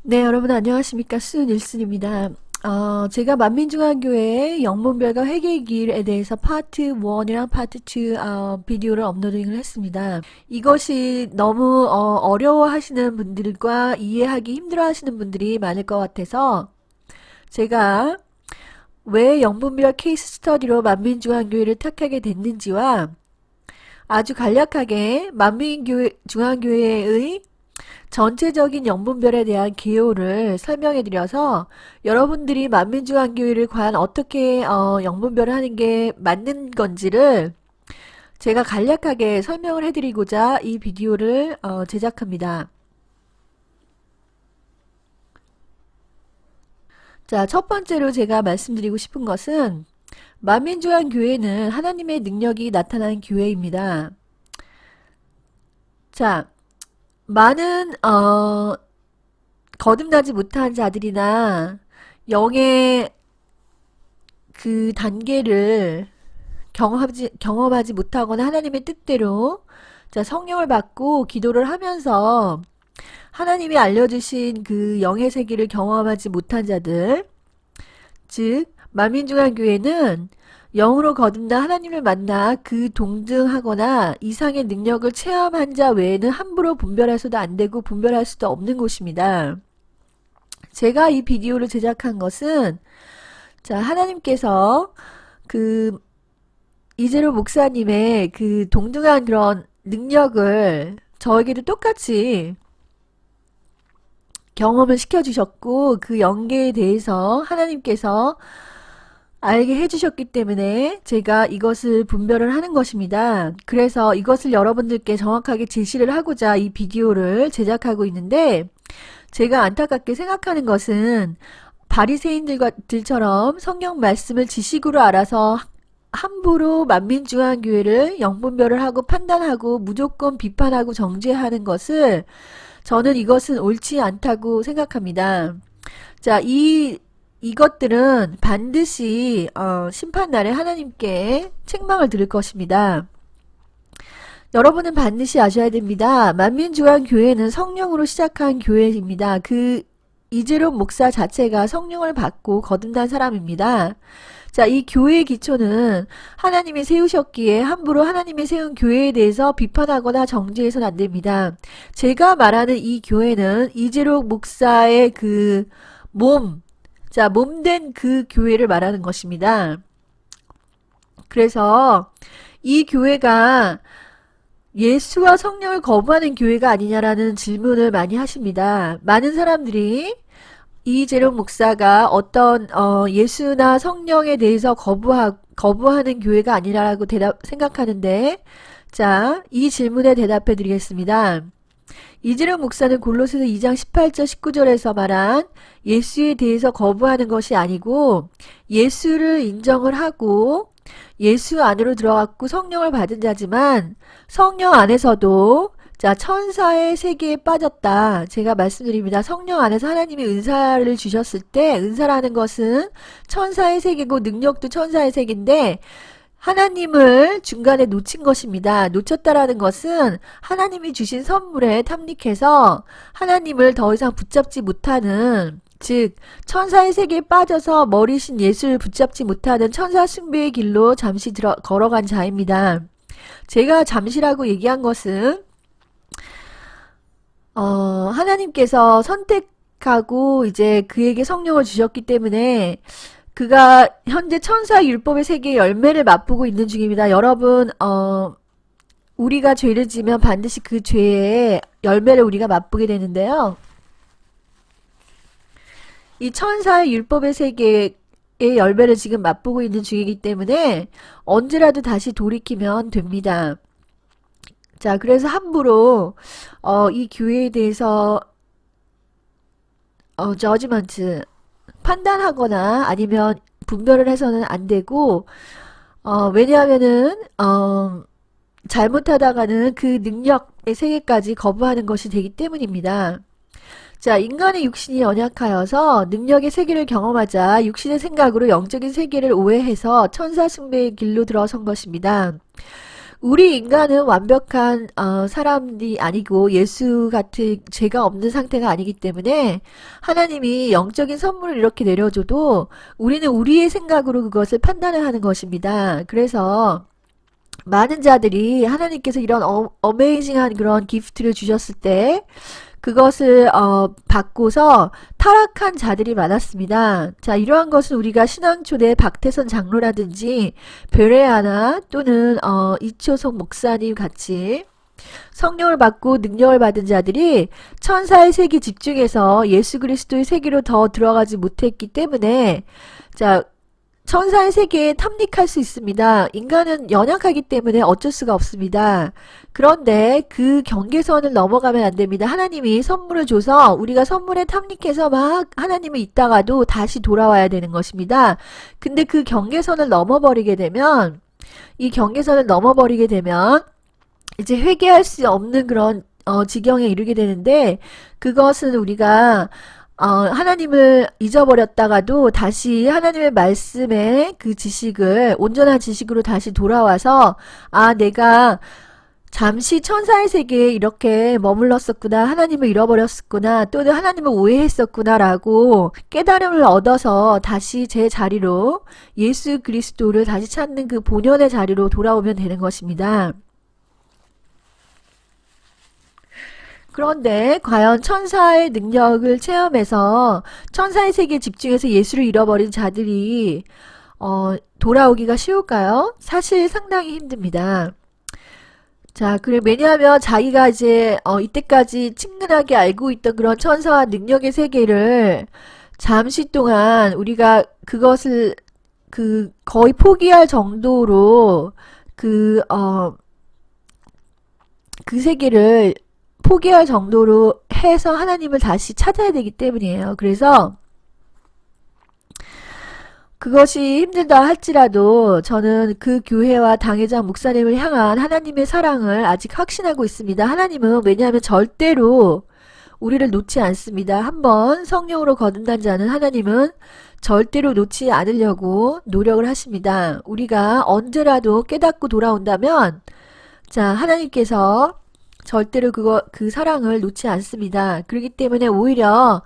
네, 여러분 안녕하십니까? 수닐슨입니다. 제가 만민중앙교회의 영문별과 회개의 길에 대해서 파트 1이랑 파트 2 비디오를 업로딩을 했습니다. 이것이 너무 어려워하시는 분들과 이해하기 힘들어하시는 분들이 많을 것 같아서 제가 왜 영문별 케이스 스터디로 만민중앙교회를 택하게 됐는지와 아주 간략하게 만민중앙교회의 전체적인 영분별에 대한 개요를 설명해 드려서 여러분들이 만민중앙교회를 과연 어떻게 영분별을 하는 게 맞는 건지를 제가 간략하게 설명을 해드리고자 이 비디오를 제작합니다. 자, 첫 번째로 제가 말씀드리고 싶은 것은 만민중앙교회는 하나님의 능력이 나타난 교회입니다. 자, 많은 거듭나지 못한 자들이나 영의 그 단계를 경험하지 못하거나 하나님의 뜻대로 자, 성령을 받고 기도를 하면서 하나님이 알려주신 그 영의 세계를 경험하지 못한 자들, 즉 만민중앙교회는 영으로 거듭나 하나님을 만나 그 동등하거나 이상의 능력을 체험한 자 외에는 함부로 분별해서도 안 되고 분별할 수도 없는 곳입니다. 제가 이 비디오를 제작한 것은 자, 하나님께서 그 이재로 목사님의 그 동등한 그런 능력을 저에게도 똑같이 경험을 시켜주셨고 그 영계에 대해서 하나님께서 알게 해주셨기 때문에 제가 이것을 분별을 하는 것입니다. 그래서 이것을 여러분들께 정확하게 제시를 하고자 이 비디오를 제작하고 있는데 제가 안타깝게 생각하는 것은 바리새인들처럼 성경 말씀을 지식으로 알아서 함부로 만민중앙교회를 영분별을 하고 판단하고 무조건 비판하고 정죄하는 것을 저는 이것은 옳지 않다고 생각합니다. 자, 이것들은 반드시 심판날에 하나님께 책망을 들을 것입니다. 여러분은 반드시 아셔야 됩니다. 만민중앙교회는 성령으로 시작한 교회입니다. 그 이재로 목사 자체가 성령을 받고 거듭난 사람입니다. 자, 이 교회의 기초는 하나님이 세우셨기에 함부로 하나님이 세운 교회에 대해서 비판하거나 정죄해서는 안 됩니다. 제가 말하는 이 교회는 이재로 목사의 그 자, 몸된 그 교회를 말하는 것입니다. 그래서 이 교회가 예수와 성령을 거부하는 교회가 아니냐라는 질문을 많이 하십니다. 많은 사람들이 이재룡 목사가 어떤 예수나 성령에 대해서 거부하는 교회가 아니라고 생각하는데 자, 이 질문에 대답해 드리겠습니다. 이재룡 목사는 골로새서 2장 18절 19절에서 말한 예수에 대해서 거부하는 것이 아니고 예수를 인정을 하고 예수 안으로 들어갔고 성령을 받은 자지만 성령 안에서도 자, 천사의 세계에 빠졌다. 제가 말씀드립니다. 성령 안에서 하나님이 은사를 주셨을 때 은사라는 것은 천사의 세계고 능력도 천사의 세계인데 하나님을 중간에 놓친 것입니다. 놓쳤다라는 것은 하나님이 주신 선물에 탐닉해서 하나님을 더 이상 붙잡지 못하는 즉 천사의 세계에 빠져서 머리신 예수를 붙잡지 못하는 천사 숭배의 길로 잠시 걸어간 자입니다. 제가 잠시라고 얘기한 것은 하나님께서 선택하고 이제 그에게 성령을 주셨기 때문에 그가 현재 천사 율법의 세계의 열매를 맛보고 있는 중입니다. 여러분, 우리가 죄를 지면 반드시 그 죄의 열매를 우리가 맛보게 되는데요. 이 천사의 율법의 세계의 열매를 지금 맛보고 있는 중이기 때문에 언제라도 다시 돌이키면 됩니다. 자, 그래서 함부로 이 교회에 대해서 저지먼트 판단하거나 아니면 분별을 해서는 안 되고 왜냐하면은 잘못하다가는 그 능력의 세계까지 거부하는 것이 되기 때문입니다. 자, 인간의 육신이 연약하여서 능력의 세계를 경험하자 육신의 생각으로 영적인 세계를 오해해서 천사 숭배의 길로 들어선 것입니다. 우리 인간은 완벽한 사람이 아니고 예수 같은 죄가 없는 상태가 아니기 때문에 하나님이 영적인 선물을 이렇게 내려줘도 우리는 우리의 생각으로 그것을 판단을 하는 것입니다. 그래서 많은 자들이 하나님께서 이런 어메이징한 그런 기프트를 주셨을 때 그것을 받고서 타락한 자들이 많았습니다. 자, 이러한 것은 우리가 신앙초대 박태선 장로라든지 베레아나 또는 이초석 목사님 같이 성령을 받고 능력을 받은 자들이 천사의 세계 집중해서 예수 그리스도의 세계로 더 들어가지 못했기 때문에 자, 천사의 세계에 탐닉할 수 있습니다. 인간은 연약하기 때문에 어쩔 수가 없습니다. 그런데 그 경계선을 넘어가면 안 됩니다. 하나님이 선물을 줘서 우리가 선물에 탐닉해서 막 하나님을 있다가도 다시 돌아와야 되는 것입니다. 근데 그 경계선을 넘어버리게 되면 이제 회개할 수 없는 그런 지경에 이르게 되는데 그것은 우리가 하나님을 잊어버렸다가도 다시 하나님의 말씀의 그 지식을 온전한 지식으로 다시 돌아와서 내가 잠시 천사의 세계에 이렇게 머물렀었구나, 하나님을 잃어버렸었구나, 또는 하나님을 오해했었구나 라고 깨달음을 얻어서 다시 제 자리로 예수 그리스도를 다시 찾는 그 본연의 자리로 돌아오면 되는 것입니다. 그런데 과연 천사의 능력을 체험해서 천사의 세계에 집중해서 예수를 잃어버린 자들이 돌아오기가 쉬울까요? 사실 상당히 힘듭니다. 자, 왜냐하면 자기가 이제 이때까지 친근하게 알고 있던 그런 천사와 능력의 세계를 잠시 동안 우리가 그것을 거의 포기할 정도로 그 세계를 포기할 정도로 해서 하나님을 다시 찾아야 되기 때문이에요. 그래서 그것이 힘들다 할지라도 저는 그 교회와 당회장 목사님을 향한 하나님의 사랑을 아직 확신하고 있습니다. 하나님은 왜냐하면 절대로 우리를 놓지 않습니다. 한번 성령으로 거듭난 자는 하나님은 절대로 놓지 않으려고 노력을 하십니다. 우리가 언제라도 깨닫고 돌아온다면 자, 하나님께서 절대로 그 사랑을 놓지 않습니다. 그렇기 때문에 오히려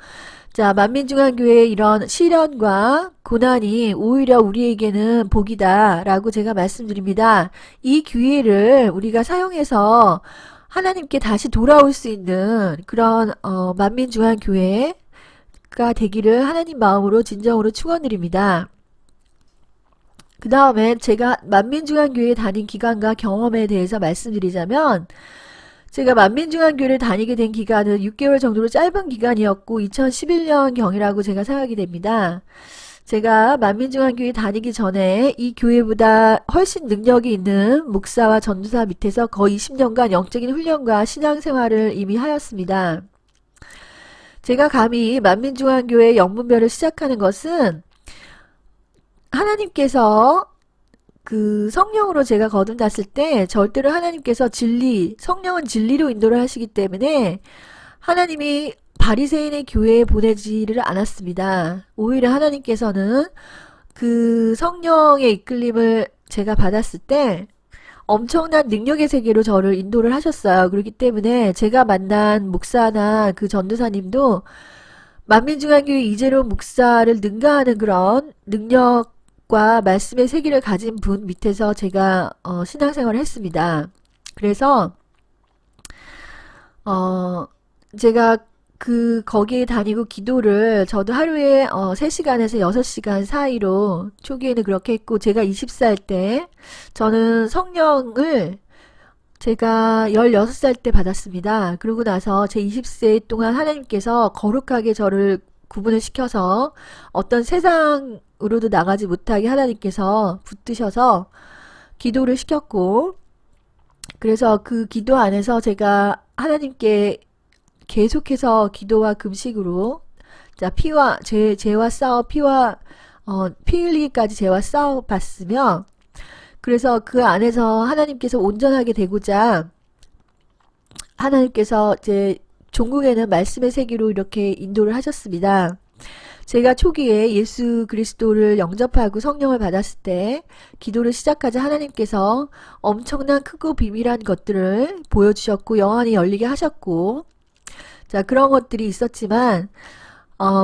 자, 만민중앙교회의 이런 시련과 고난이 오히려 우리에게는 복이다 라고 제가 말씀드립니다. 이 기회를 우리가 사용해서 하나님께 다시 돌아올 수 있는 그런 만민중앙교회가 되기를 하나님 마음으로 진정으로 축원드립니다. 그 다음에 제가 만민중앙교회에 다닌 기간과 경험에 대해서 말씀드리자면 제가 만민중앙교회를 다니게 된 기간은 6개월 정도로 짧은 기간이었고 2011년경이라고 제가 생각이 됩니다. 제가 만민중앙교회 다니기 전에 이 교회보다 훨씬 능력이 있는 목사와 전도사 밑에서 거의 20년간 영적인 훈련과 신앙생활을 이미 하였습니다. 제가 감히 만민중앙교회 영분별을 시작하는 것은 하나님께서 그 성령으로 제가 거듭났을 때 절대로 하나님께서 성령은 진리로 인도를 하시기 때문에 하나님이 바리새인의 교회에 보내지를 않았습니다. 오히려 하나님께서는 그 성령의 이끌림을 제가 받았을 때 엄청난 능력의 세계로 저를 인도를 하셨어요. 그렇기 때문에 제가 만난 목사나 그 전도사님도 만민중앙교회 이재룡 목사를 능가하는 그런 능력과 말씀의 세계를 가진 분 밑에서 제가 신앙생활을 했습니다. 그래서 제가 거기에 다니고 기도를 저도 하루에 3시간에서 6시간 사이로 초기에는 그렇게 했고, 제가 20살 때 저는 성령을 제가 16살 때 받았습니다. 그러고 나서 제 20세 동안 하나님께서 거룩하게 저를 구분을 시켜서 어떤 세상으로도 나가지 못하게 하나님께서 붙드셔서 기도를 시켰고, 그래서 그 기도 안에서 제가 하나님께 계속해서 기도와 금식으로 자 죄와 싸워 피 흘리기까지 죄와 싸워 봤으며, 그래서 그 안에서 하나님께서 온전하게 되고자 하나님께서 이제 종국에는 말씀의 세계로 이렇게 인도를 하셨습니다. 제가 초기에 예수 그리스도를 영접하고 성령을 받았을 때 기도를 시작하자 하나님께서 엄청난 크고 비밀한 것들을 보여주셨고 영안이 열리게 하셨고, 자, 그런 것들이 있었지만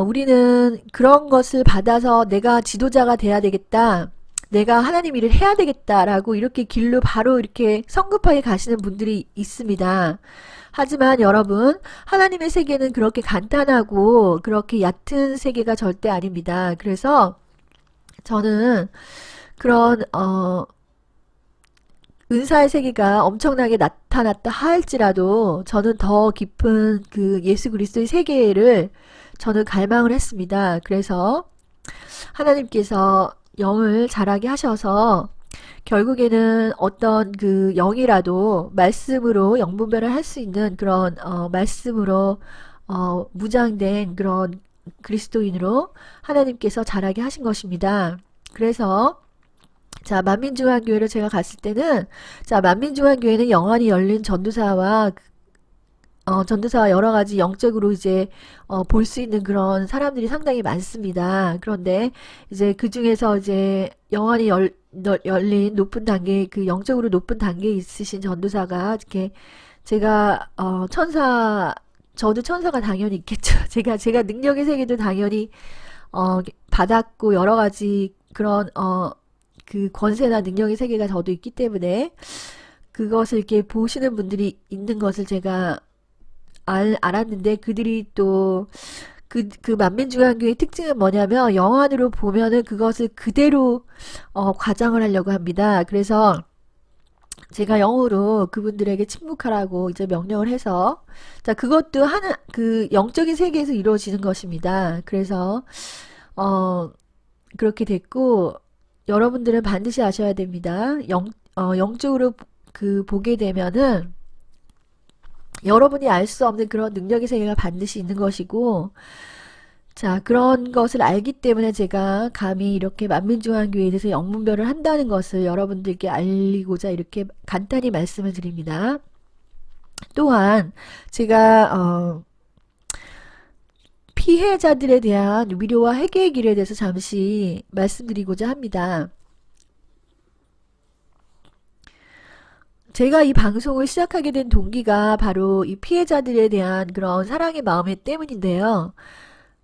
우리는 그런 것을 받아서 내가 지도자가 돼야 되겠다, 내가 하나님 일을 해야 되겠다라고 이렇게 길로 바로 이렇게 성급하게 가시는 분들이 있습니다. 하지만 여러분, 하나님의 세계는 그렇게 간단하고 그렇게 얕은 세계가 절대 아닙니다. 그래서 저는 그런 은사의 세계가 엄청나게 나타났다 할지라도 저는 더 깊은 그 예수 그리스도의 세계를 저는 갈망을 했습니다. 그래서 하나님께서 영을 자라게 하셔서 결국에는 어떤 그 영이라도 말씀으로 영분별을 할 수 있는 그런 말씀으로 무장된 그런 그리스도인으로 하나님께서 자라게 하신 것입니다. 그래서 자, 만민중앙교회를 제가 갔을 때는, 자, 만민중앙교회는 영안이 열린 전도사와 여러 가지 영적으로 이제 볼 수 있는 그런 사람들이 상당히 많습니다. 그런데 이제 그 중에서 이제 영안이 열린 높은 단계, 그 영적으로 높은 단계에 있으신 전도사가 이렇게 제가 저도 천사가 당연히 있겠죠. 제가 능력의 세계도 당연히 받았고 여러 가지 그런 그 권세나 능력의 세계가 저도 있기 때문에 그것을 이렇게 보시는 분들이 있는 것을 제가 알았는데, 그들이 또 그 만민중앙교회의 특징은 뭐냐면 영안으로 보면은 그것을 그대로 과장을 하려고 합니다. 그래서 제가 영어로 그분들에게 침묵하라고 이제 명령을 해서, 자, 그것도 하는 그 영적인 세계에서 이루어지는 것입니다. 그래서 그렇게 됐고, 여러분들은 반드시 아셔야 됩니다. 영적으로 그 보게 되면은 여러분이 알 수 없는 그런 능력의 세계가 반드시 있는 것이고, 자, 그런 것을 알기 때문에 제가 감히 이렇게 만민중앙교회에 대해서 영문별을 한다는 것을 여러분들께 알리고자 이렇게 간단히 말씀을 드립니다. 또한 제가 피해자들에 대한 위로와 회개의 길에 대해서 잠시 말씀드리고자 합니다. 제가 이 방송을 시작하게 된 동기가 바로 이 피해자들에 대한 그런 사랑의 마음 때문인데요.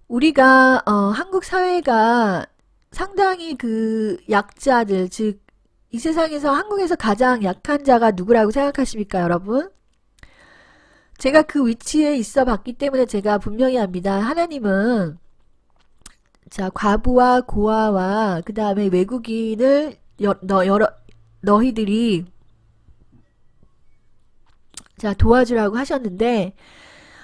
우리가 한국 사회가 상당히 그 약자들, 즉 이 세상에서 한국에서 가장 약한 자가 누구라고 생각하십니까, 여러분? 제가 그 위치에 있어 봤기 때문에 제가 분명히 압니다. 하나님은, 자, 과부와 고아와 그 다음에 외국인을 너희들이 자, 도와주라고 하셨는데,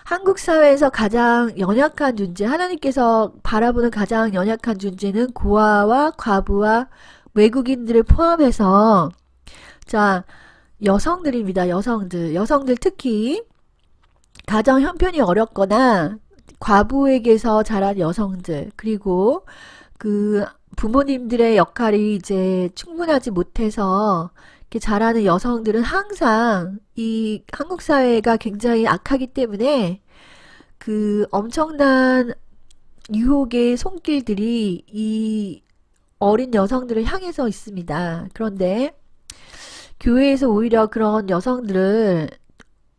한국 사회에서 가장 연약한 존재, 하나님께서 바라보는 가장 연약한 존재는 고아와 과부와 외국인들을 포함해서, 자, 여성들입니다. 여성들 특히 가정 형편이 어렵거나 과부에게서 자란 여성들, 그리고 그 부모님들의 역할이 이제 충분하지 못해서 이렇게 자라는 여성들은 항상 이 한국 사회가 굉장히 악하기 때문에 그 엄청난 유혹의 손길들이 이 어린 여성들을 향해서 있습니다. 그런데 교회에서 오히려 그런 여성들을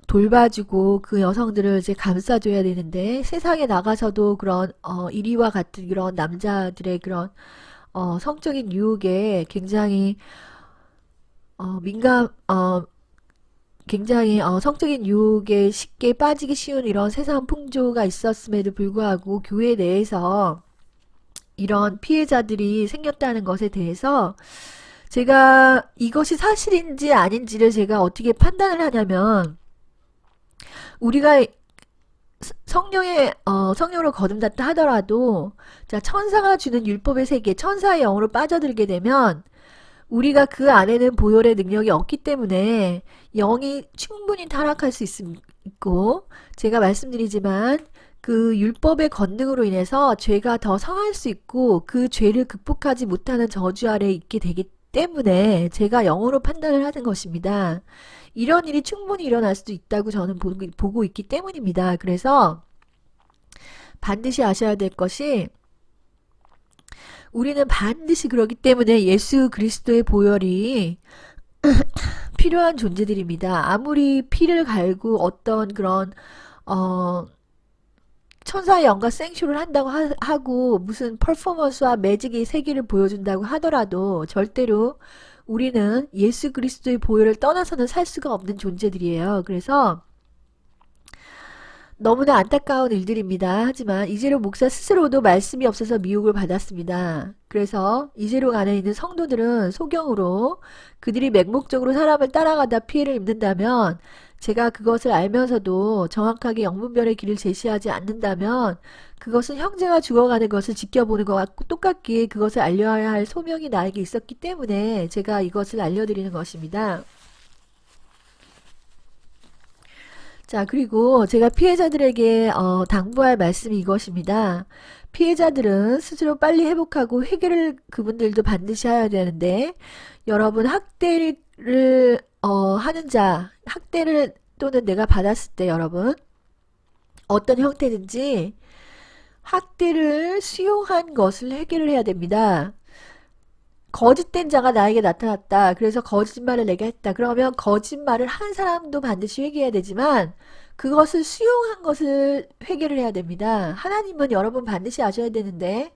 돌봐주고 그 여성들을 이제 감싸줘야 되는데, 세상에 나가서도 그런 이리와 같은 그런 남자들의 그런 성적인 유혹에 굉장히 굉장히 성적인 유혹에 쉽게 빠지기 쉬운 이런 세상 풍조가 있었음에도 불구하고 교회 내에서 이런 피해자들이 생겼다는 것에 대해서 제가 이것이 사실인지 아닌지를 제가 어떻게 판단을 하냐면, 우리가 성령으로 거듭났다 하더라도, 자, 천사가 주는 율법의 세계, 천사의 영으로 빠져들게 되면 우리가 그 안에는 보혈의 능력이 없기 때문에 영이 충분히 타락할 수 있고, 제가 말씀드리지만 그 율법의 권능으로 인해서 죄가 더 성할 수 있고 그 죄를 극복하지 못하는 저주 아래에 있게 되기 때문에 제가 영으로 판단을 하는 것입니다. 이런 일이 충분히 일어날 수도 있다고 저는 보고 있기 때문입니다. 그래서 반드시 아셔야 될 것이, 우리는 반드시 그렇기 때문에 예수 그리스도의 보혈이 필요한 존재들입니다. 아무리 피를 갈고 어떤 그런 어 천사의 영과 생쇼를 한다고 하고 무슨 퍼포먼스와 매직의 세계를 보여준다고 하더라도 절대로 우리는 예수 그리스도의 보혈을 떠나서는 살 수가 없는 존재들이에요. 그래서 너무나 안타까운 일들입니다. 하지만 이재룡 목사 스스로도 말씀이 없어서 미혹을 받았습니다. 그래서 이재룡 안에 있는 성도들은 소경으로 그들이 맹목적으로 사람을 따라가다 피해를 입는다면, 제가 그것을 알면서도 정확하게 영분별의 길을 제시하지 않는다면 그것은 형제가 죽어가는 것을 지켜보는 것과 똑같기에 그것을 알려야 할 소명이 나에게 있었기 때문에 제가 이것을 알려드리는 것입니다. 자, 그리고 제가 피해자들에게 당부할 말씀이 이것입니다. 피해자들은 스스로 빨리 회복하고 회개를 그분들도 반드시 해야 되는데, 여러분 학대를 하는 자, 학대를 또는 내가 받았을 때 여러분 어떤 형태든지 학대를 수용한 것을 회개를 해야 됩니다. 거짓된 자가 나에게 나타났다. 그래서 거짓말을 내게 했다. 그러면 거짓말을 한 사람도 반드시 회개해야 되지만 그것을 수용한 것을 회개를 해야 됩니다. 하나님은 여러분 반드시 아셔야 되는데,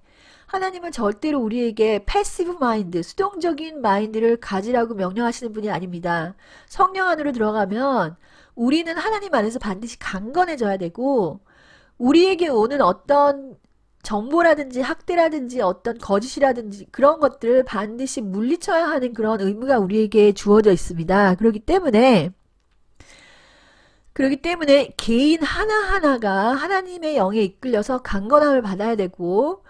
하나님은 절대로 우리에게 패시브 마인드, 수동적인 마인드를 가지라고 명령하시는 분이 아닙니다. 성령 안으로 들어가면 우리는 하나님 안에서 반드시 강건해져야 되고, 우리에게 오는 어떤 정보라든지 학대라든지 어떤 거짓이라든지 그런 것들을 반드시 물리쳐야 하는 그런 의무가 우리에게 주어져 있습니다. 그렇기 때문에 개인 하나하나가 하나님의 영에 이끌려서 강건함을 받아야 되고,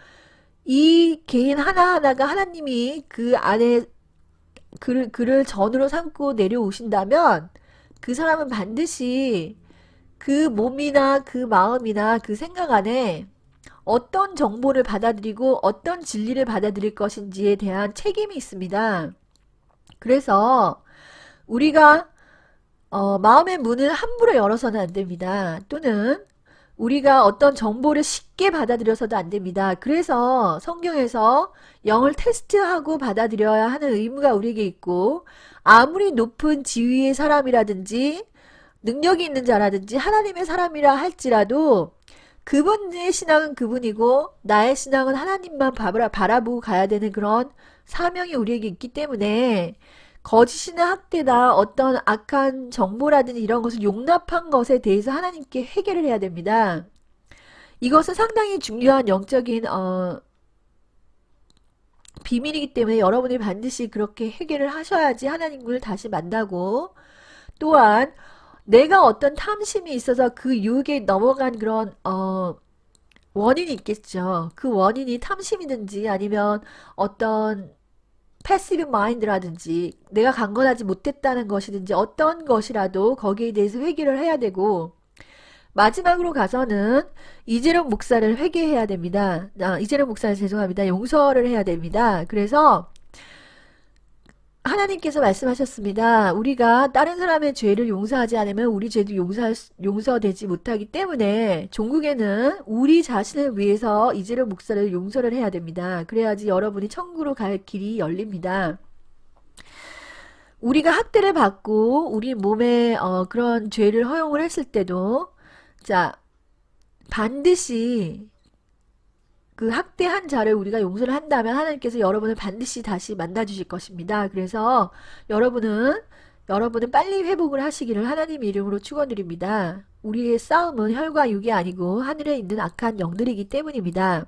이 개인 하나하나가 하나님이 그 안에 그를 전으로 삼고 내려오신다면 그 사람은 반드시 그 몸이나 그 마음이나 그 생각 안에 어떤 정보를 받아들이고 어떤 진리를 받아들일 것인지에 대한 책임이 있습니다. 그래서 우리가 마음의 문을 함부로 열어서는 안 됩니다. 또는 우리가 어떤 정보를 쉽게 받아들여서도 안 됩니다. 그래서 성경에서 영을 테스트하고 받아들여야 하는 의무가 우리에게 있고, 아무리 높은 지위의 사람이라든지 능력이 있는 자라든지 하나님의 사람이라 할지라도 그분의 신앙은 그분이고 나의 신앙은 하나님만 바라보고 가야 되는 그런 사명이 우리에게 있기 때문에, 거짓이나 학대나 어떤 악한 정보라든지 이런 것을 용납한 것에 대해서 하나님께 회개를 해야 됩니다. 이것은 상당히 중요한 영적인 비밀이기 때문에 여러분이 반드시 그렇게 회개를 하셔야지 하나님을 다시 만나고, 또한 내가 어떤 탐심이 있어서 그 유혹에 넘어간 그런 원인이 있겠죠. 그 원인이 탐심이든지 아니면 어떤 패시브 마인드라든지 내가 강건하지 못했다는 것이든지 어떤 것이라도 거기에 대해서 회개를 해야 되고, 마지막으로 가서는 이재룡 목사를 회개해야 됩니다. 이재룡 목사를 죄송합니다. 용서를 해야 됩니다. 그래서 하나님께서 말씀하셨습니다. 우리가 다른 사람의 죄를 용서하지 않으면 우리 죄도 용서되지 못하기 때문에 종국에는 우리 자신을 위해서 이재룡 목사를 용서를 해야 됩니다. 그래야지 여러분이 천국으로 갈 길이 열립니다. 우리가 학대를 받고 우리 몸에 그런 죄를 허용을 했을 때도, 자, 반드시 그 학대한 자를 우리가 용서를 한다면 하나님께서 여러분을 반드시 다시 만나 주실 것입니다. 그래서 여러분은 빨리 회복을 하시기를 하나님 이름으로 축원드립니다. 우리의 싸움은 혈과 육이 아니고 하늘에 있는 악한 영들이기 때문입니다.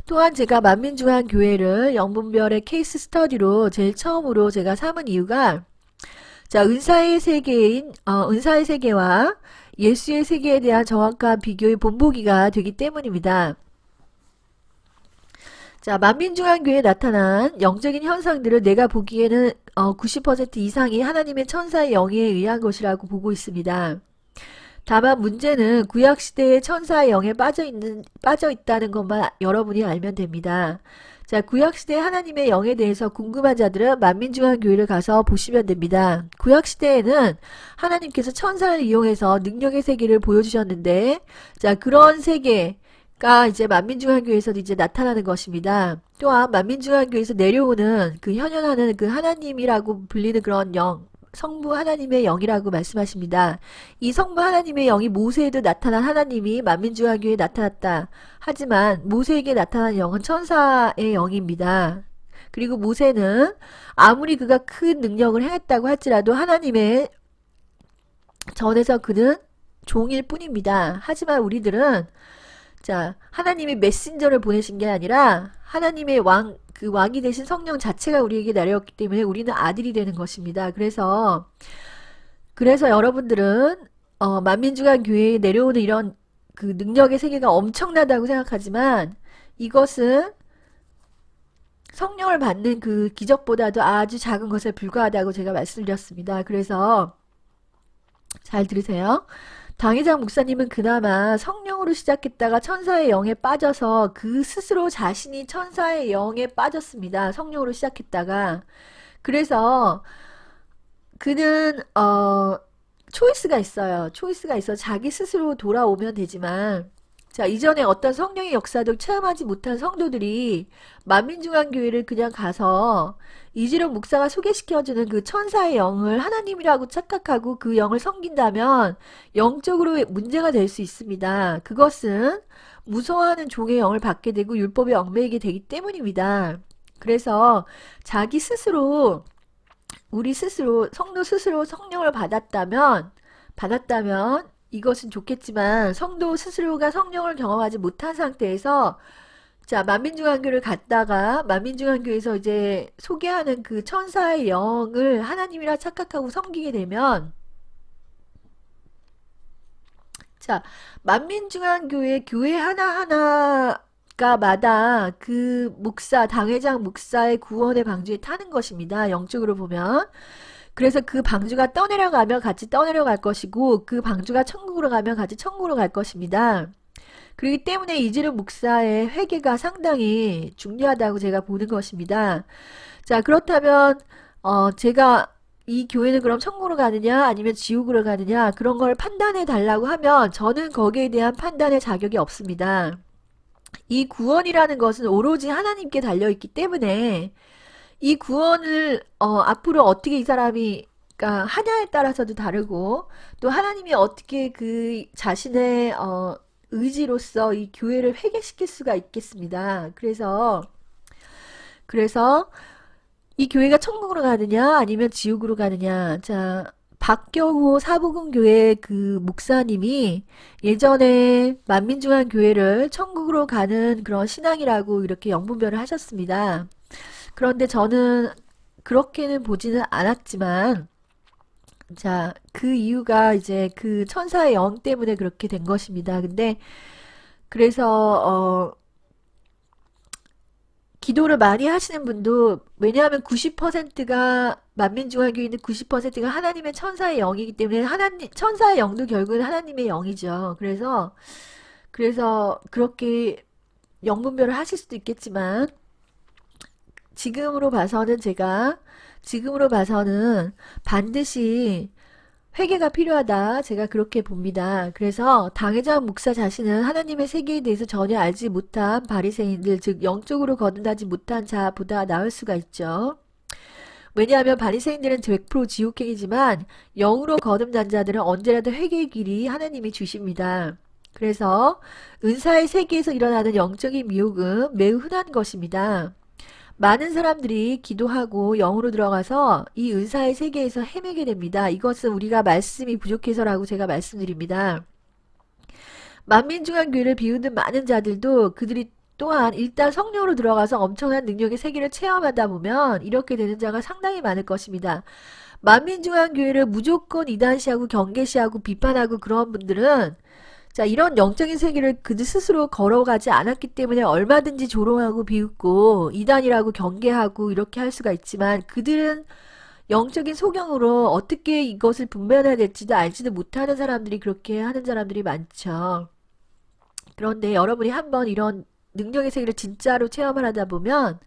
또한 제가 만민중앙교회를 영분별의 케이스 스터디로 제일 처음으로 제가 삼은 이유가, 자, 은사의 세계와 예수의 세계에 대한 정확한 비교의 본보기가 되기 때문입니다. 자, 만민중앙교회에 나타난 영적인 현상들을 내가 보기에는 90% 이상이 하나님의 천사의 영에 의한 것이라고 보고 있습니다. 다만 문제는 구약시대의 천사의 영에 빠져 있다는 것만 여러분이 알면 됩니다. 자, 구약시대 하나님의 영에 대해서 궁금한 자들은 만민중앙교회를 가서 보시면 됩니다. 구약시대에는 하나님께서 천사를 이용해서 능력의 세계를 보여주셨는데, 자, 그런 세계, 이제 만민중앙교회에서도 이제 나타나는 것입니다. 또한 만민중앙교회에서 내려오는 그 현현하는 그 하나님이라고 불리는 그런 영, 성부 하나님의 영이라고 말씀하십니다. 이 성부 하나님의 영이 모세에도 나타난 하나님이 만민중앙교회에 나타났다. 하지만 모세에게 나타난 영은 천사의 영입니다. 그리고 모세는 아무리 그가 큰 능력을 행했다고 할지라도 하나님의 전에서 그는 종일 뿐입니다. 하지만 우리들은 자, 하나님이 메신저를 보내신 게 아니라 하나님의 그 왕이 되신 성령 자체가 우리에게 내려왔기 때문에 우리는 아들이 되는 것입니다. 그래서 여러분들은 만민중앙교회에 내려오는 이런 그 능력의 세계가 엄청나다고 생각하지만 이것은 성령을 받는 그 기적보다도 아주 작은 것에 불과하다고 제가 말씀드렸습니다. 그래서 잘 들으세요. 당회장 목사님은 그나마 성령으로 시작했다가 천사의 영에 빠져서 그 스스로 자신이 천사의 영에 빠졌습니다. 성령으로 시작했다가. 그래서 그는 초이스가 있어요. 초이스가 있어 자기 스스로 돌아오면 되지만 자, 이전에 어떤 성령의 역사도 체험하지 못한 성도들이 만민중앙교회를 그냥 가서 이지룡 목사가 소개시켜주는 그 천사의 영을 하나님이라고 착각하고 그 영을 섬긴다면 영적으로 문제가 될 수 있습니다. 그것은 무서워하는 종의 영을 받게 되고 율법에 얽매이게 되기 때문입니다. 그래서 자기 스스로 우리 스스로 성도 스스로 성령을 받았다면 이것은 좋겠지만 성도 스스로가 성령을 경험하지 못한 상태에서 자 만민중앙교를 갔다가 만민중앙교에서 이제 소개하는 그 천사의 영을 하나님이라 착각하고 섬기게 되면 자 만민중앙교회 교회 하나하나가 마다 그 목사 당회장 목사의 구원의 방주에 타는 것입니다. 영적으로 보면 그래서 그 방주가 떠내려가면 같이 떠내려갈 것이고 그 방주가 천국으로 가면 같이 천국으로 갈 것입니다. 그렇기 때문에 이지름 목사의 회개가 상당히 중요하다고 제가 보는 것입니다. 자 그렇다면 제가 이 교회는 그럼 천국으로 가느냐 아니면 지옥으로 가느냐 그런 걸 판단해 달라고 하면 저는 거기에 대한 판단의 자격이 없습니다. 이 구원이라는 것은 오로지 하나님께 달려있기 때문에 이 구원을 앞으로 어떻게 이 사람이 그러니까 하냐에 따라서도 다르고 또 하나님이 어떻게 그 자신의 의지로서 이 교회를 회개시킬 수가 있겠습니다. 그래서 이 교회가 천국으로 가느냐 아니면 지옥으로 가느냐 자 박경호 사복음교회 그 목사님이 예전에 만민중앙교회를 천국으로 가는 그런 신앙이라고 이렇게 영분별을 하셨습니다. 그런데 저는 그렇게는 보지는 않았지만 자, 그 이유가 이제 그 천사의 영 때문에 그렇게 된 것입니다. 근데 그래서 기도를 많이 하시는 분도 왜냐하면 90%가 만민중앙교회 있는 90%가 하나님의 천사의 영이기 때문에 하나님 천사의 영도 결국은 하나님의 영이죠. 그래서 그렇게 영분별을 하실 수도 있겠지만 지금으로 봐서는 반드시 회개가 필요하다. 제가 그렇게 봅니다. 그래서 당회장 목사 자신은 하나님의 세계에 대해서 전혀 알지 못한 바리새인들, 즉 영적으로 거듭나지 못한 자보다 나을 수가 있죠. 왜냐하면 바리새인들은 100% 지옥행이지만 영으로 거듭난 자들은 언제라도 회개의 길이 하나님이 주십니다. 그래서 은사의 세계에서 일어나는 영적인 미혹은 매우 흔한 것입니다. 많은 사람들이 기도하고 영으로 들어가서 이 은사의 세계에서 헤매게 됩니다. 이것은 우리가 말씀이 부족해서라고 제가 말씀드립니다. 만민중앙교회를 비우는 많은 자들도 그들이 또한 일단 성령으로 들어가서 엄청난 능력의 세계를 체험하다 보면 이렇게 되는 자가 상당히 많을 것입니다. 만민중앙교회를 무조건 이단시하고 경계시하고 비판하고 그런 분들은 자 이런 영적인 세계를 그들 스스로 걸어가지 않았기 때문에 얼마든지 조롱하고 비웃고 이단이라고 경계하고 이렇게 할 수가 있지만 그들은 영적인 소경으로 어떻게 이것을 분별해야 될지도 알지도 못하는 사람들이 그렇게 하는 사람들이 많죠. 그런데 여러분이 한번 이런 능력의 세계를 진짜로 체험을 하다 보면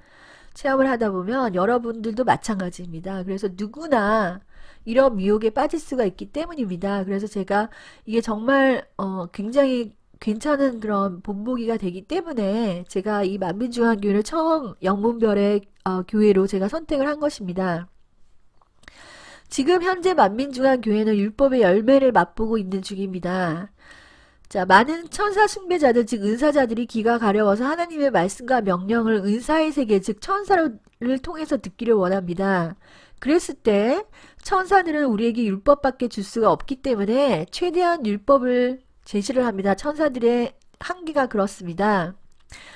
여러분들도 마찬가지입니다. 그래서 누구나 이런 미혹에 빠질 수가 있기 때문입니다. 그래서 제가 이게 정말 굉장히 괜찮은 그런 본보기가 되기 때문에 제가 이 만민중앙교회를 처음 영문별의 교회로 제가 선택을 한 것입니다. 지금 현재 만민중앙교회는 율법의 열매를 맛보고 있는 중입니다. 자, 많은 천사 숭배자들, 즉 은사자들이 귀가 가려워서 하나님의 말씀과 명령을 은사의 세계, 즉 천사를 통해서 듣기를 원합니다. 그랬을 때 천사들은 우리에게 율법밖에 줄 수가 없기 때문에 최대한 율법을 제시를 합니다. 천사들의 한계가 그렇습니다.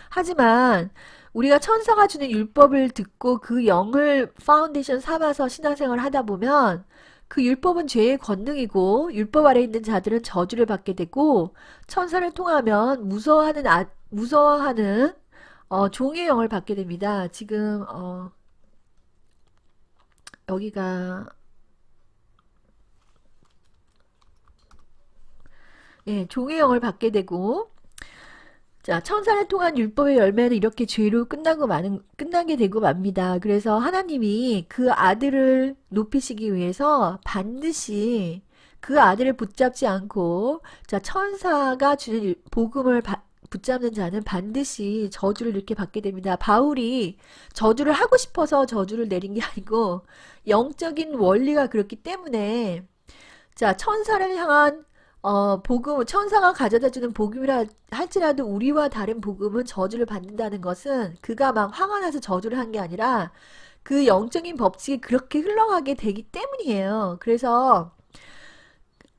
하지만 우리가 천사가 주는 율법을 듣고 그 영을 파운데이션 삼아서 신앙생활을 하다 보면 그 율법은 죄의 권능이고 율법 아래 있는 자들은 저주를 받게 되고 천사를 통하면 무서워하는 종의 영을 받게 됩니다. 지금 여기가 예, 종의 영을 받게 되고 자, 천사를 통한 율법의 열매는 이렇게 죄로 끝나게 되고 맙니다. 그래서 하나님이 그 아들을 높이시기 위해서 반드시 그 아들을 붙잡지 않고, 자, 천사가 주는 복음을 붙잡는 자는 반드시 저주를 이렇게 받게 됩니다. 바울이 저주를 하고 싶어서 저주를 내린 게 아니고, 영적인 원리가 그렇기 때문에, 자, 천사를 향한 복음, 천사가 가져다 주는 복음이라 할지라도 우리와 다른 복음은 저주를 받는다는 것은 그가 막 화가 나서 저주를 한 게 아니라 그 영적인 법칙이 그렇게 흘러가게 되기 때문이에요. 그래서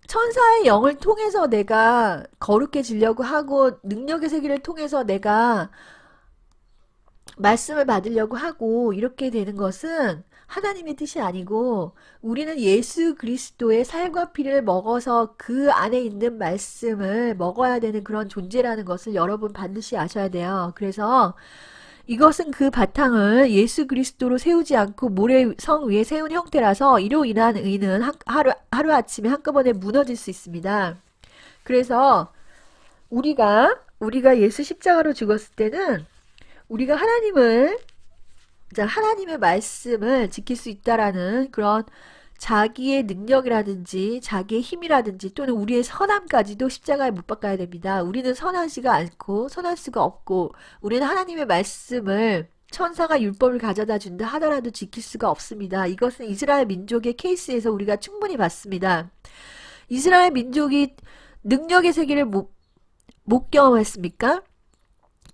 천사의 영을 통해서 내가 거룩해지려고 하고 능력의 세계를 통해서 내가 말씀을 받으려고 하고 이렇게 되는 것은 하나님의 뜻이 아니고 우리는 예수 그리스도의 살과 피를 먹어서 그 안에 있는 말씀을 먹어야 되는 그런 존재라는 것을 여러분 반드시 아셔야 돼요. 그래서 이것은 그 바탕을 예수 그리스도로 세우지 않고 모래성 위에 세운 형태라서 이로 인한 의는 하루아침에 한꺼번에 무너질 수 있습니다. 그래서 우리가 예수 십자가로 죽었을 때는 우리가 하나님의 말씀을 지킬 수 있다라는 그런 자기의 능력이라든지 자기의 힘이라든지 또는 우리의 선함까지도 십자가에 못 박아야 됩니다. 우리는 선하지가 않고 선할 수가 없고 우리는 하나님의 말씀을 천사가 율법을 가져다 준다 하더라도 지킬 수가 없습니다. 이것은 이스라엘 민족의 케이스에서 우리가 충분히 봤습니다. 이스라엘 민족이 능력의 세계를 못 경험했습니까?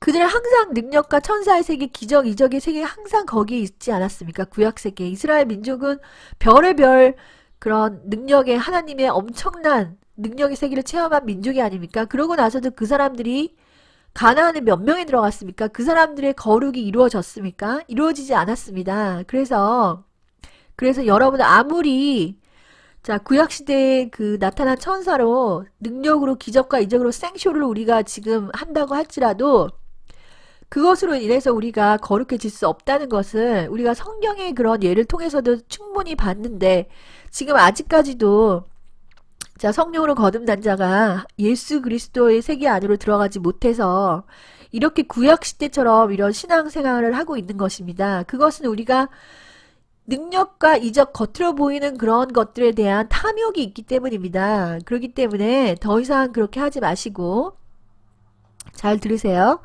그들은 항상 능력과 천사의 세계, 기적, 이적의 세계 항상 거기에 있지 않았습니까? 구약 세계. 이스라엘 민족은 별의별 그런 능력의 하나님의 엄청난 능력의 세계를 체험한 민족이 아닙니까? 그러고 나서도 그 사람들이 가나안에 몇 명이 들어갔습니까? 그 사람들의 거룩이 이루어졌습니까? 이루어지지 않았습니다. 그래서 여러분 아무리 자, 구약시대에 그 나타난 천사로 능력으로 기적과 이적으로 생쇼를 우리가 지금 한다고 할지라도 그것으로 인해서 우리가 거룩해질 수 없다는 것을 우리가 성경의 그런 예를 통해서도 충분히 봤는데 지금 아직까지도 자, 성령으로 거듭난 자가 예수 그리스도의 세계 안으로 들어가지 못해서 이렇게 구약시대처럼 이런 신앙생활을 하고 있는 것입니다. 그것은 우리가 능력과 이적 겉으로 보이는 그런 것들에 대한 탐욕이 있기 때문입니다. 그렇기 때문에 더 이상 그렇게 하지 마시고 잘 들으세요.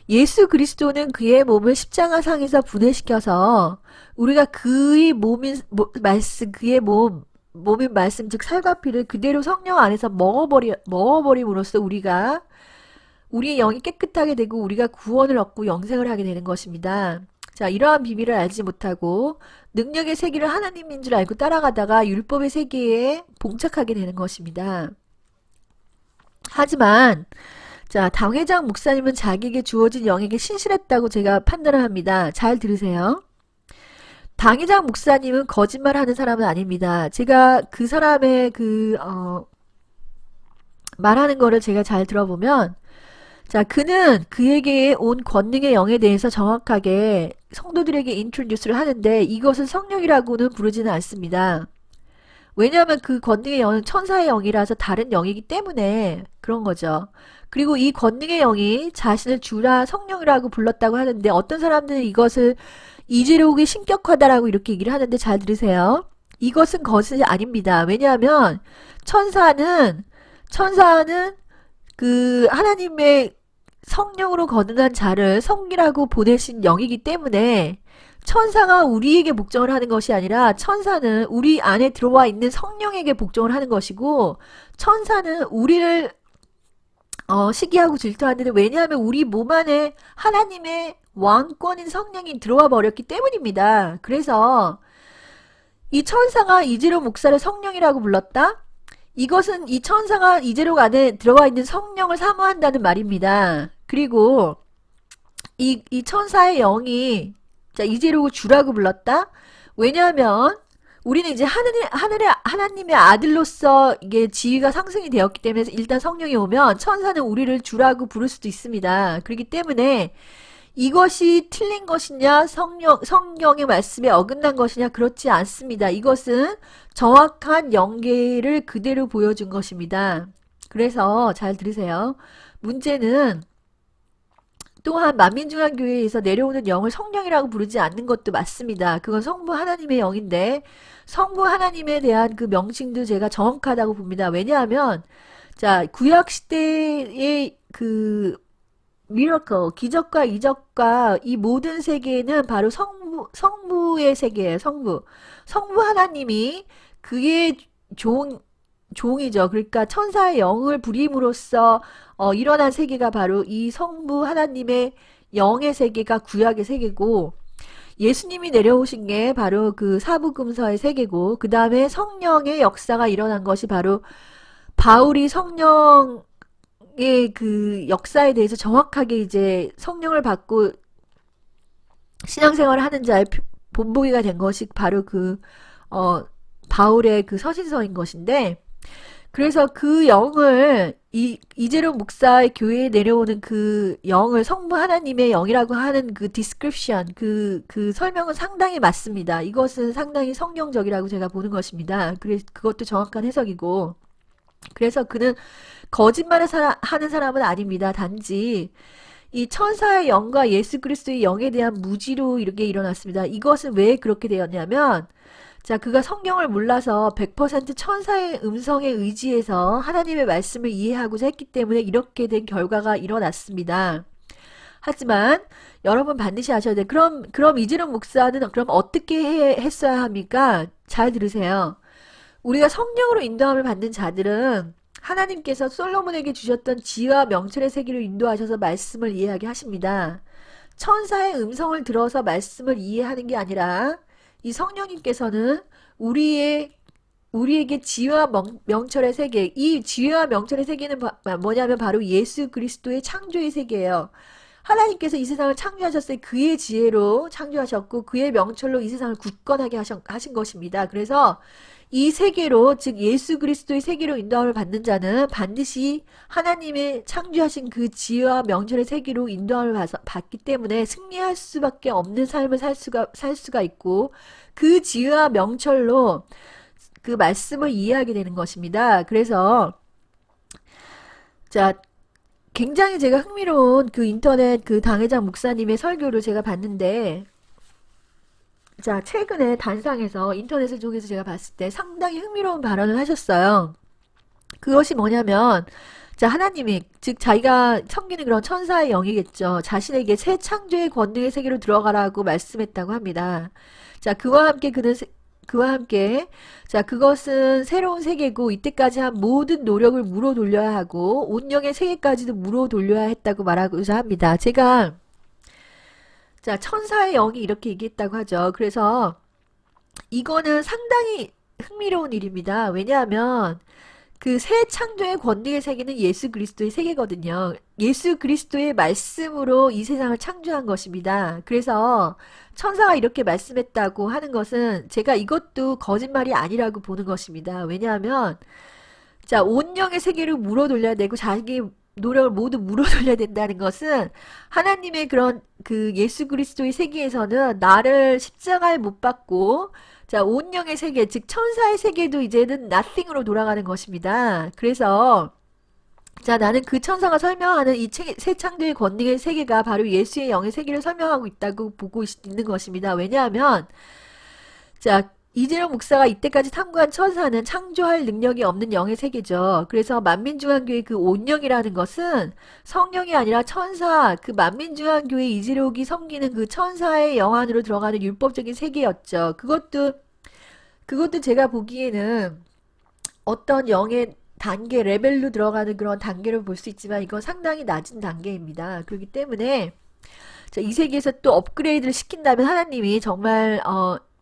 예수 그리스도는 그의 몸을 십자가상에서 분해시켜서 우리가 그의 말씀, 그의 몸인 말씀, 즉 살과 피를 그대로 성령 안에서 먹어버림으로써 우리의 영이 깨끗하게 되고 우리가 구원을 얻고 영생을 하게 되는 것입니다. 자, 이러한 비밀을 알지 못하고 능력의 세계를 하나님인 줄 알고 따라가다가 율법의 세계에 봉착하게 되는 것입니다. 하지만 자, 당회장 목사님은 자기에게 주어진 영에게 신실했다고 제가 판단을 합니다. 잘 들으세요. 당회장 목사님은 거짓말하는 사람은 아닙니다. 제가 그 사람의 말하는 거를 제가 잘 들어보면 자, 그는 그에게 온 권능의 영에 대해서 정확하게 성도들에게 인트로듀스를 하는데 이것을 성령이라고는 부르지는 않습니다. 왜냐하면 그 권능의 영은 천사의 영이라서 다른 영이기 때문에 그런 거죠. 그리고 이 권능의 영이 자신을 주라 성령이라고 불렀다고 하는데 어떤 사람들은 이것을 이재록이 신격화다라고 이렇게 얘기를 하는데 잘 들으세요. 이것은 것이 아닙니다. 왜냐하면 천사는 그 하나님의 성령으로 거듭난 자를 성기라고 보내신 영이기 때문에 천사가 우리에게 복종을 하는 것이 아니라 천사는 우리 안에 들어와 있는 성령에게 복종을 하는 것이고 천사는 우리를 시기하고 질투하는데 왜냐하면 우리 몸 안에 하나님의 왕권인 성령이 들어와 버렸기 때문입니다. 그래서 이 천사가 이재로 목사를 성령이라고 불렀다? 이것은 이 천사가 이재록 안에 들어와 있는 성령을 사모한다는 말입니다. 그리고 이 천사의 영이 자 이재록을 주라고 불렀다? 왜냐하면 우리는 이제 하나님의 아들로서 이게 지위가 상승이 되었기 때문에 일단 성령이 오면 천사는 우리를 주라고 부를 수도 있습니다. 그렇기 때문에 이것이 틀린 것이냐 성경의 말씀에 어긋난 것이냐 그렇지 않습니다. 이것은 정확한 연계를 그대로 보여준 것입니다. 그래서 잘 들으세요. 문제는 또한 만민중앙교회에서 내려오는 영을 성령이라고 부르지 않는 것도 맞습니다. 그건 성부 하나님의 영인데 성부 하나님에 대한 그 명칭도 제가 정확하다고 봅니다. 왜냐하면 자 구약시대의 그 미러클, 기적과 이적과 이 모든 세계는 바로 성부의 세계예요. 성부 하나님이 그의 종이죠. 그러니까 천사의 영을 부림으로써 일어난 세계가 바로 이 성부 하나님의 영의 세계가 구약의 세계고 예수님이 내려오신 게 바로 그 사부금서의 세계고 그 다음에 성령의 역사가 일어난 것이 바로 바울이 성령 그 역사에 대해서 정확하게 이제 성령을 받고 신앙생활을 하는 자의 본보기가 된 것이 바로 그 바울의 그 서신서인 것인데 그래서 그 영을 이재룡 목사의 교회에 내려오는 그 영을 성부 하나님의 영이라고 하는 그 디스크립션 그 설명은 상당히 맞습니다. 이것은 상당히 성경적이라고 제가 보는 것입니다. 그래서 그것도 정확한 해석이고 그래서 그는 거짓말을 하는 사람은 아닙니다. 단지 이 천사의 영과 예수 그리스도의 영에 대한 무지로 이렇게 일어났습니다. 이것은 왜 그렇게 되었냐면 자 그가 성경을 몰라서 100% 천사의 음성에 의지해서 하나님의 말씀을 이해하고자 했기 때문에 이렇게 된 결과가 일어났습니다. 하지만 여러분 반드시 아셔야 돼요. 그럼 이재룡 목사는 그럼 어떻게 했어야 합니까? 잘 들으세요. 우리가 성령으로 인도함을 받는 자들은 하나님께서 솔로몬에게 주셨던 지혜와 명철의 세계로 인도하셔서 말씀을 이해하게 하십니다. 천사의 음성을 들어서 말씀을 이해하는 게 아니라 이 성령님께서는 우리에게 지혜와 명철의 세계, 이 지혜와 명철의 세계는 뭐냐면 바로 예수 그리스도의 창조의 세계예요. 하나님께서 이 세상을 창조하셨을 때 그의 지혜로 창조하셨고 그의 명철로 이 세상을 굳건하게 하신 것입니다. 그래서 이 세계로 즉 예수 그리스도의 세계로 인도함을 받는 자는 반드시 하나님의 창조하신 그 지혜와 명철의 세계로 인도함을 받기 때문에 승리할 수밖에 없는 삶을 살 수가 있고 그 지혜와 명철로 그 말씀을 이해하게 되는 것입니다. 그래서 자 굉장히 제가 흥미로운 그 인터넷 그 당회장 목사님의 설교를 제가 봤는데 자 최근에 단상에서 인터넷을 통해서 제가 봤을 때 상당히 흥미로운 발언을 하셨어요. 그것이 뭐냐면 자 하나님이 즉 자기가 섬기는 그런 천사의 영이겠죠. 자신에게 새 창조의 권능의 세계로 들어가라고 말씀했다고 합니다. 자 그와 함께 자 그것은 새로운 세계고 이때까지 한 모든 노력을 물어 돌려야 하고 온영의 세계까지도 물어 돌려야 했다고 말하고자 합니다. 제가 자 천사의 영이 이렇게 얘기했다고 하죠. 그래서 이거는 상당히 흥미로운 일입니다. 왜냐하면 그 새 창조의 권능의 세계는 예수 그리스도의 세계거든요. 예수 그리스도의 말씀으로 이 세상을 창조한 것입니다. 그래서 천사가 이렇게 말씀했다고 하는 것은 제가 이것도 거짓말이 아니라고 보는 것입니다. 왜냐하면 자 온영의 세계를 물어 돌려야 되고 자기 노력을 모두 물어 돌려야 된다는 것은 하나님의 그런 그 예수 그리스도의 세계에서는 나를 십자가에 못 박고 자 온영의 세계 즉 천사의 세계도 이제는 nothing으로 돌아가는 것입니다. 그래서 자 나는 그 천사가 설명하는 이 새 창조의 권능의 세계가 바로 예수의 영의 세계를 설명하고 있다고 보고 있는 것입니다. 왜냐하면 자 이재용 목사가 이때까지 탐구한 천사는 창조할 능력이 없는 영의 세계죠. 그래서 만민중앙교회 그 온영이라는 것은 성령이 아니라 천사, 그 만민중앙교회 이재록이 섬기는 그 천사의 영 안으로 들어가는 율법적인 세계였죠. 그것도 제가 보기에는 어떤 영의 단계, 레벨로 들어가는 그런 단계를 볼 수 있지만 이건 상당히 낮은 단계입니다. 그렇기 때문에 자, 이 세계에서 또 업그레이드를 시킨다면 하나님이 정말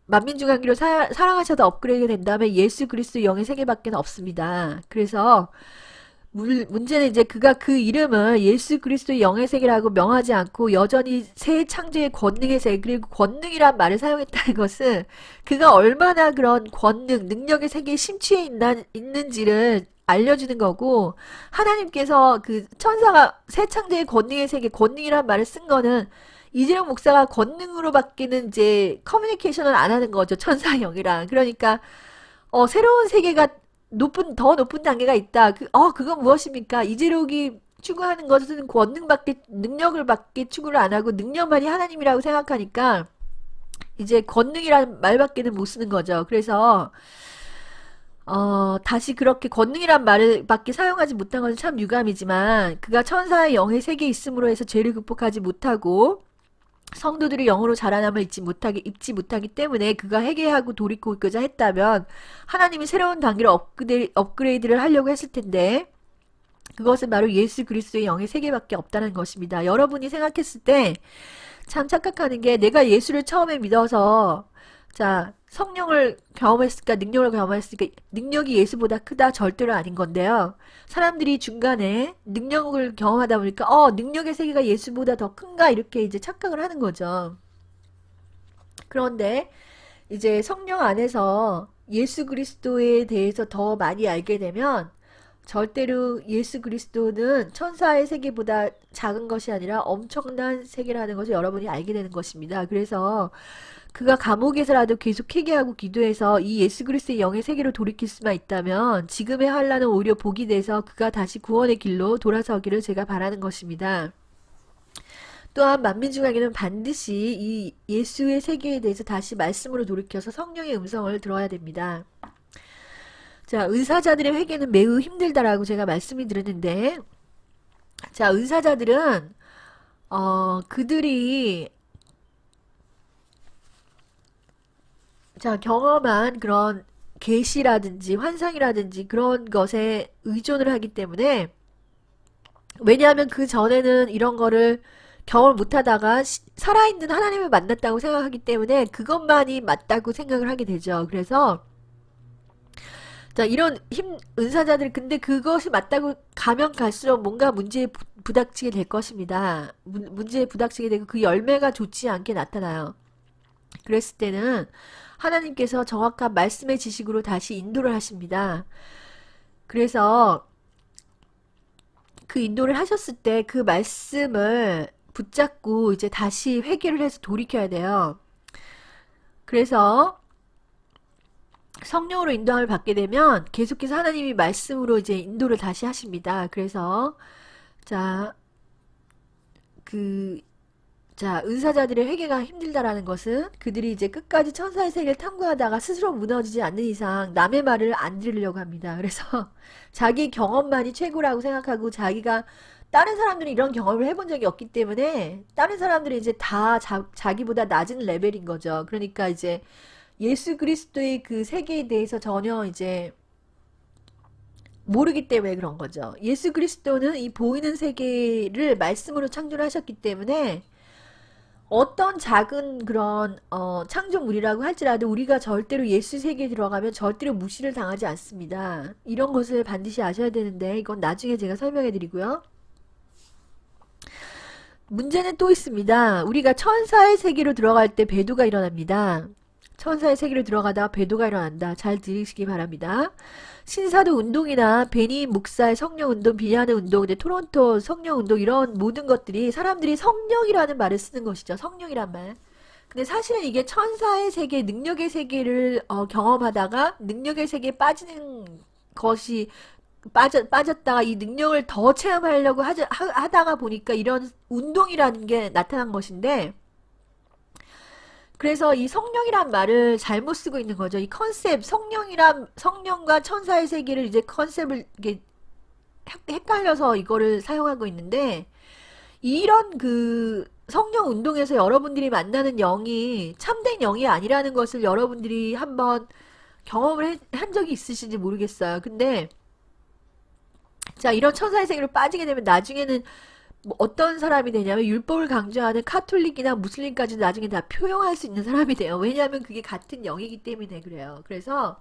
만민중앙기로 사랑하셔도 업그레이드 된다면 예수 그리스도 영의 세계밖에 없습니다. 그래서 문제는 이제 그가 그 이름을 예수 그리스도의 영의 세계라고 명하지 않고 여전히 새 창조의 권능의 세계, 그리고 권능이란 말을 사용했다는 것은 그가 얼마나 그런 권능, 능력의 세계에 심취해 있는지를 알려주는 거고, 하나님께서 그 천사가 새 창조의 권능의 세계, 권능이란 말을 쓴 거는 이재용 목사가 권능으로 바뀌는 이제 커뮤니케이션을 안 하는 거죠. 천사의 영이랑. 그러니까 새로운 세계가 더 높은 단계가 있다. 그건 무엇입니까? 이재록이 추구하는 것은 능력을 밖에 추구를 안 하고 능력만이 하나님이라고 생각하니까 이제 권능이라는 말밖에는 못 쓰는 거죠. 그래서 다시 그렇게 권능이란 말을 밖에 사용하지 못한 것은 참 유감이지만 그가 천사의 영의 세계에 있음으로 해서 죄를 극복하지 못하고 성도들이 영으로 자라남을 잊지 못하기 때문에 그가 회개하고 돌이키고자 했다면 하나님이 새로운 단계로 업그레이드를 하려고 했을 텐데 그것은 바로 예수 그리스도의 영의 세계밖에 없다는 것입니다. 여러분이 생각했을 때 참 착각하는 게 내가 예수를 처음에 믿어서 자 성령을 경험했을까 능력을 경험했을까 능력이 예수보다 크다 절대로 아닌 건데요. 사람들이 중간에 능력을 경험하다 보니까 능력의 세계가 예수보다 더 큰가 이렇게 이제 착각을 하는 거죠. 그런데 이제 성령 안에서 예수 그리스도에 대해서 더 많이 알게 되면 절대로 예수 그리스도는 천사의 세계보다 작은 것이 아니라 엄청난 세계라는 것을 여러분이 알게 되는 것입니다. 그래서 그가 감옥에서라도 계속 회개하고 기도해서 이 예수 그리스도의 영의 세계로 돌이킬 수만 있다면 지금의 환란은 오히려 복이 돼서 그가 다시 구원의 길로 돌아서기를 제가 바라는 것입니다. 또한 만민중앙에는 반드시 이 예수의 세계에 대해서 다시 말씀으로 돌이켜서 성령의 음성을 들어야 됩니다. 자, 은사자들의 회개는 매우 힘들다라고 제가 말씀을 드렸는데, 자, 은사자들은 그들이 자, 경험한 그런 계시라든지 환상이라든지 그런 것에 의존을 하기 때문에 왜냐하면 그 전에는 이런 거를 경험을 못하다가 살아있는 하나님을 만났다고 생각하기 때문에 그것만이 맞다고 생각을 하게 되죠. 그래서 자, 이런 은사자들, 근데 그것이 맞다고 가면 갈수록 뭔가 문제에 부닥치게 될 것입니다. 문제에 부닥치게 되고 그 열매가 좋지 않게 나타나요. 그랬을 때는 하나님께서 정확한 말씀의 지식으로 다시 인도를 하십니다. 그래서 그 인도를 하셨을 때 그 말씀을 붙잡고 이제 다시 회개를 해서 돌이켜야 돼요. 그래서 성령으로 인도함을 받게 되면 계속해서 하나님이 말씀으로 이제 인도를 다시 하십니다. 그래서 자, 은사자들의 회개가 힘들다라는 것은 그들이 이제 끝까지 천사의 세계를 탐구하다가 스스로 무너지지 않는 이상 남의 말을 안 들으려고 합니다. 그래서 자기 경험만이 최고라고 생각하고 다른 사람들이 이런 경험을 해본 적이 없기 때문에 다른 사람들이 이제 다 자기보다 낮은 레벨인 거죠. 그러니까 이제 예수 그리스도의 그 세계에 대해서 전혀 이제 모르기 때문에 그런 거죠. 예수 그리스도는 이 보이는 세계를 말씀으로 창조를 하셨기 때문에 어떤 작은 그런 창조물이라고 할지라도 우리가 절대로 예수 세계에 들어가면 절대로 무시를 당하지 않습니다. 이런 것을 반드시 아셔야 되는데 이건 나중에 제가 설명해 드리고요. 문제는 또 있습니다. 우리가 천사의 세계로 들어갈 때 배도가 일어납니다. 천사의 세계로 들어가다 배도가 일어난다. 잘 들으시기 바랍니다. 신사도 운동이나 베니 목사의 성령운동, 비냐는 운동, 토론토 성령운동 이런 모든 것들이 사람들이 성령이라는 말을 쓰는 것이죠. 성령이란 말. 근데 사실은 이게 천사의 세계, 능력의 세계를 경험하다가 능력의 세계에 빠지는 것이 빠졌다가 이 능력을 더 체험하려고 하다가 보니까 이런 운동이라는 게 나타난 것인데 그래서 이 성령이란 말을 잘못 쓰고 있는 거죠. 이 컨셉, 성령과 천사의 세계를 이제 컨셉을 이게 헷갈려서 이거를 사용하고 있는데, 이런 그 성령 운동에서 여러분들이 만나는 영이 참된 영이 아니라는 것을 여러분들이 한번 경험을 한 적이 있으신지 모르겠어요. 근데 자, 이런 천사의 세계로 빠지게 되면 나중에는 뭐 어떤 사람이 되냐면 율법을 강조하는 카톨릭이나 무슬림까지 나중에 다 표용할 수 있는 사람이 돼요. 왜냐하면 그게 같은 영이기 때문에 그래요. 그래서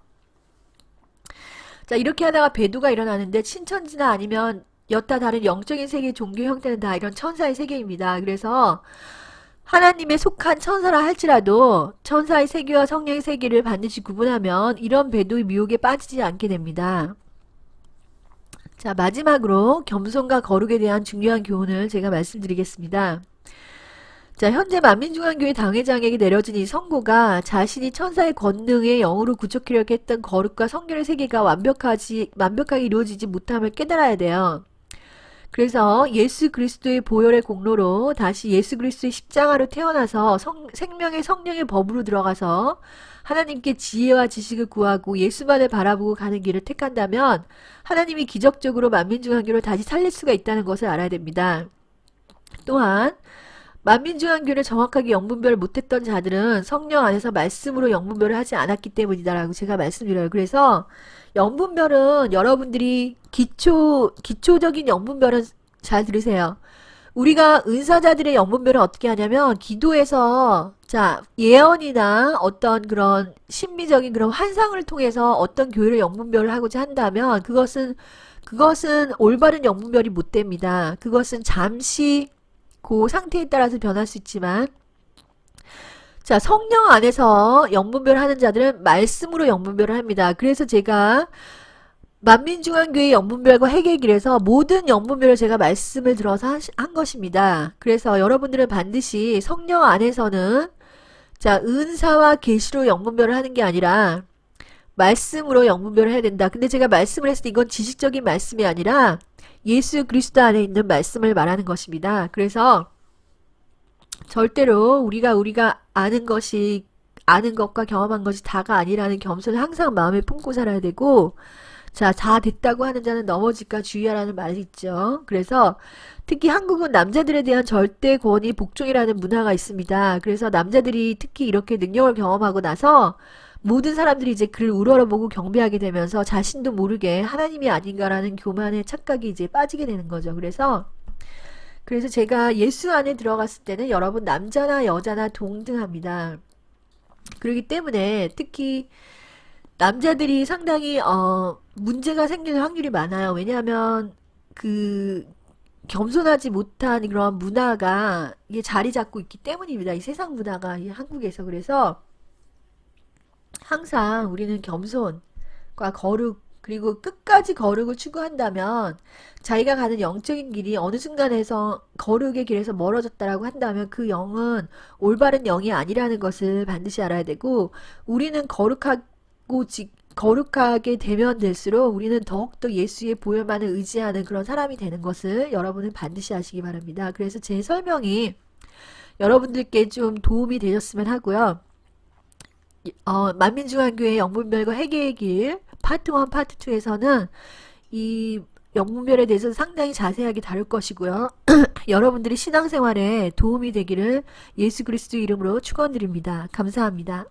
자, 이렇게 하다가 배도가 일어나는데 신천지나 아니면 여타 다른 영적인 세계 종교 형태는 다 이런 천사의 세계입니다. 그래서 하나님에 속한 천사라 할지라도 천사의 세계와 성령의 세계를 반드시 구분하면 이런 배도의 미혹에 빠지지 않게 됩니다. 자, 마지막으로 겸손과 거룩에 대한 중요한 교훈을 제가 말씀드리겠습니다. 자, 현재 만민중앙교회 당회장에게 내려진 이 선고가 자신이 천사의 권능의 영으로 구축하려고 했던 거룩과 성결의 세계가 완벽하게 이루어지지 못함을 깨달아야 돼요. 그래서 예수 그리스도의 보혈의 공로로 다시 예수 그리스도의 십자가로 태어나서 생명의 성령의 법으로 들어가서 하나님께 지혜와 지식을 구하고 예수만을 바라보고 가는 길을 택한다면 하나님이 기적적으로 만민중앙교를 다시 살릴 수가 있다는 것을 알아야 됩니다. 또한 만민중앙교를 정확하게 영분별을 못했던 자들은 성령 안에서 말씀으로 영분별을 하지 않았기 때문이다라고 제가 말씀드려요. 그래서 영분별은 여러분들이 기초적인 영분별은 잘 들으세요. 우리가 은사자들의 영분별은 어떻게 하냐면 기도에서 자, 예언이나 어떤 그런 신비적인 그런 환상을 통해서 어떤 교회를 영분별을 하고자 한다면 그것은 올바른 영분별이 못 됩니다. 그것은 잠시 그 상태에 따라서 변할 수 있지만 자, 성령 안에서 영분별을 하는 자들은 말씀으로 영분별을 합니다. 그래서 제가 만민중앙교회 영분별과 회개길에서 모든 영분별을 제가 말씀을 들어서 한 것입니다. 그래서 여러분들은 반드시 성령 안에서는 자, 은사와 계시로 영분별을 하는 게 아니라 말씀으로 영분별을 해야 된다. 근데 제가 말씀을 했을 때 이건 지식적인 말씀이 아니라 예수 그리스도 안에 있는 말씀을 말하는 것입니다. 그래서 절대로 우리가 아는 것과 경험한 것이 다가 아니라는 겸손을 항상 마음에 품고 살아야 되고, 자, 다 됐다고 하는 자는 넘어질까 주의하라는 말이 있죠. 그래서 특히 한국은 남자들에 대한 절대 권위 복종이라는 문화가 있습니다. 그래서 남자들이 특히 이렇게 능력을 경험하고 나서 모든 사람들이 이제 그를 우러러보고 경배하게 되면서 자신도 모르게 하나님이 아닌가라는 교만의 착각이 이제 빠지게 되는 거죠. 그래서 제가 예수 안에 들어갔을 때는 여러분 남자나 여자나 동등합니다. 그렇기 때문에 특히 남자들이 상당히 문제가 생기는 확률이 많아요. 왜냐하면 그 겸손하지 못한 그런 문화가 이게 자리 잡고 있기 때문입니다. 이 세상 문화가 이 한국에서. 그래서 항상 우리는 겸손과 거룩 그리고 끝까지 거룩을 추구한다면 자기가 가는 영적인 길이 어느 순간에서 거룩의 길에서 멀어졌다라고 한다면 그 영은 올바른 영이 아니라는 것을 반드시 알아야 되고 우리는 거룩하게 되면 될수록 우리는 더욱더 예수의 보혈만을 의지하는 그런 사람이 되는 것을 여러분은 반드시 아시기 바랍니다. 그래서 제 설명이 여러분들께 좀 도움이 되셨으면 하고요. 만민중앙교회 영분별과 회개의 길 파트 1, 파트 2에서는 이 영분별에 대해서 상당히 자세하게 다룰 것이고요. 여러분들이 신앙생활에 도움이 되기를 예수 그리스도 이름으로 축원드립니다. 감사합니다.